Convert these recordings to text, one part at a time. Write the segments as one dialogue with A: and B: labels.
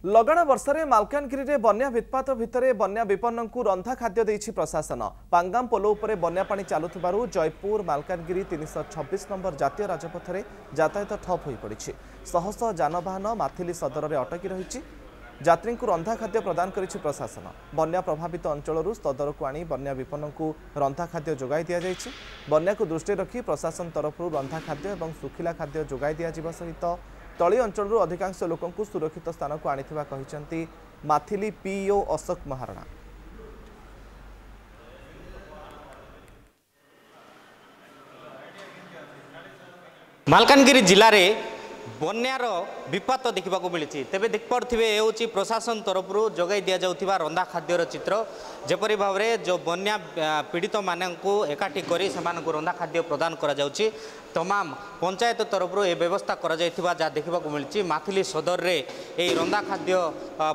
A: लगाण वर्षे मालकानगिरी में बन्या वित्पात भितर बन्या विपन्न को रंधा खाद्य देइछि प्रशासन। पांगाम पोलो उपरे बन्या पानी चालुथिबारु जयपुर मालकानगिरी 326 नंबर जातीय राजपथ में यातायात ठप हो पड़ी। शह शह जानवाहन माथिली सदर में अटकी रही यात्री को रंधा खाद्य प्रदान करिछि प्रशासन। बन्या प्रभावित अंचल सदर को आनी बन्या विपन्न को रंधा खाद्य जोगाई दि जाइछि। बन्या को दृष्टि रखी प्रशासन तरफ रंधा खाद्य और सुखिला खाद्य जोगाई दि जाइबा सहित तली अंचल अधिकांश लोक सुरक्षित स्थान को आनिथिबा कहिसेंती माथिली पीओ अशोक महाराणा।
B: मालकानगिरी जिले में बन्यार विपद देखा मिली तेज देखिपे ये प्रशासन तरफ जोगाई दि जाउथिबा रंधा खाद्यर चित्र जेपरी भाव में जो बन्या पीड़ित मानू एकाठी कर रंधा खाद्य प्रदान करा जाउछि। तमाम पंचायत तरफ ये व्यवस्था करा जाइथिबा जा देखा मिली माथिली सदर रे ए रंधा खाद्य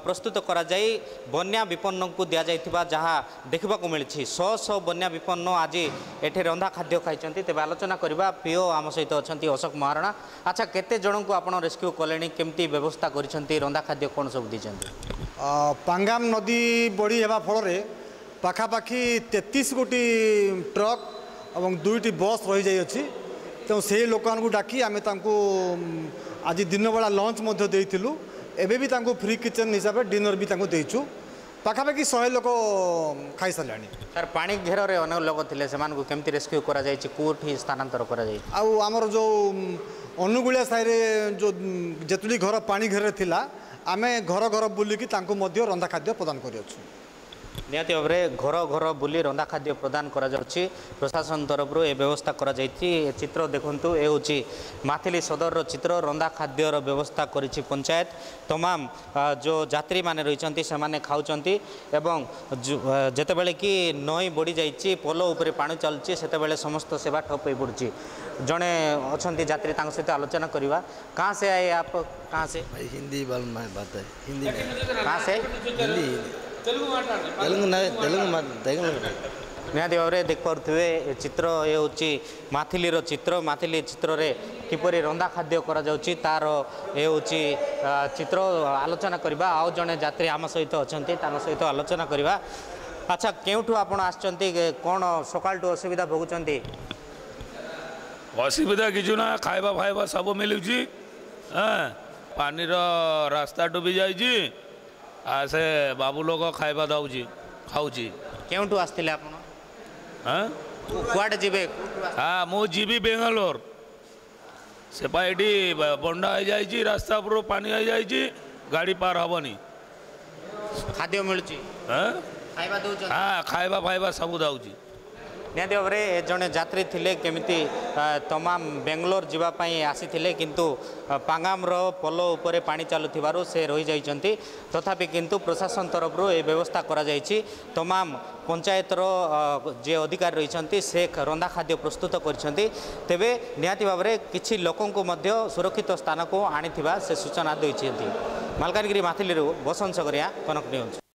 B: प्रस्तुत करा जाई बन्या विपन्न को दि जाइथिबा जहाँ देखा मिली। शह शह बन्या विपन्न आज एठे रंधा खाद्य खाई तेज आलोचना करबा पीओ आम सहित अच्छा अशोक महाराणा। अच्छा केते जन को आपण रेस्क्यू कले केमती व्यवस्था करिसेंती रंधा खाद्य कौन सब दीचंती?
C: पांगाम नदी बड़ी हेबा फल पाखापाखि 33 गोटी ट्रक और 2टी बस रही जाई अछि। तो से लोक डाकी आम आज दिन बेला लंच देइथिलु। एबे भी फ्री किचन हिसाब से डिनर भी देइछु। पाखापाखि 100 लोक खाई सारे।
B: सर पानी घेर रे अनेक लोक थिले सेमान को केमती रेस्क्यू करा जायछि कोठी स्थानांतर करा जाय?
C: आउ हमर जो अनुगुलिया साई रे जो जेतुली घर पानी घेर थिला आमे घर घर बुलिकी तांको मध्य रंधा खाद्य प्रदान करियछु।
B: निहाती भाव में घर घर बुली रंधा खाद्य प्रदान करा जाउछि। प्रशासन तरफ ए व्यवस्था करा जाइछि। चित्र देखंतु ए होछि माथिली सदर चित्र रंधा खाद्यर व्यवस्था करिछि पंचायत। तमाम जो यात्री माने रहिछंती से माने खाउछंती एवं जेतेबेले कि नई बढ़ी जाइछि पोलो ऊपर पानी चलछि सेतेबेले समस्त सेवा ठप होई पड़छि। जणे अछंती यात्री तांक सहित आलोचना करबा। कहां से आए आप? कहां से?
D: हिंदी में बात है। हिंदी में
B: कहां से?
D: हिंदी तेलुगु
B: निहाती भाव में देखिपे चित्र ये हूँ माथिली चित्र। माथिली चित्र रे किपरि रंधा खाद्य करा जाउछि तार ये हूँ चित्र आलोचना करबा। आउ जने यात्री आम सहित अछंती तांक सहित आलोचना करबा। अच्छा केउठु आपण आछंती कोन सकाळ टु असुविधा भोगुचंती?
E: असुविधा किछु ना खाइबा फाइबा सब मिलुछि। पानी रो रास्ता डूबी जाइछि से बाबू लोग खाइबा दउछि खाउछि।
B: केउठु आस्थिले आपण?
E: हां
B: कुआडे जिबे?
E: हां मु जीबी बेंगलोर से पाइडी बंडा हो जाइछि रास्ता पर पानी हो जाइछि गाड़ी पार हबनी।
B: खाद्य मिलुछि?
E: हां
B: खाइबा दउछ?
E: हां खाइबा फाइबा सब दउछि।
B: निहाती भाव में जड़े यात्री थिले केमिति तमाम बेंगलोर जीवाई आसी किंतु पांगामर पोलो उपरे पानी चलुथिबारु से रही जाइछंती। तथापि किंतु प्रशासन तरफ ए व्यवस्था करा जाइछि। तमाम पंचायतर जे अधिकारी रही से रंधा खाद्य प्रस्तुत करछंती। तेबे निहाती भाव में किछि लोकन को मध्य सुरक्षित स्थान को आनिथिबा से सूचना दैछंती। मालकानगिरी माथिली बसंत सगरिया कनक न्यूज।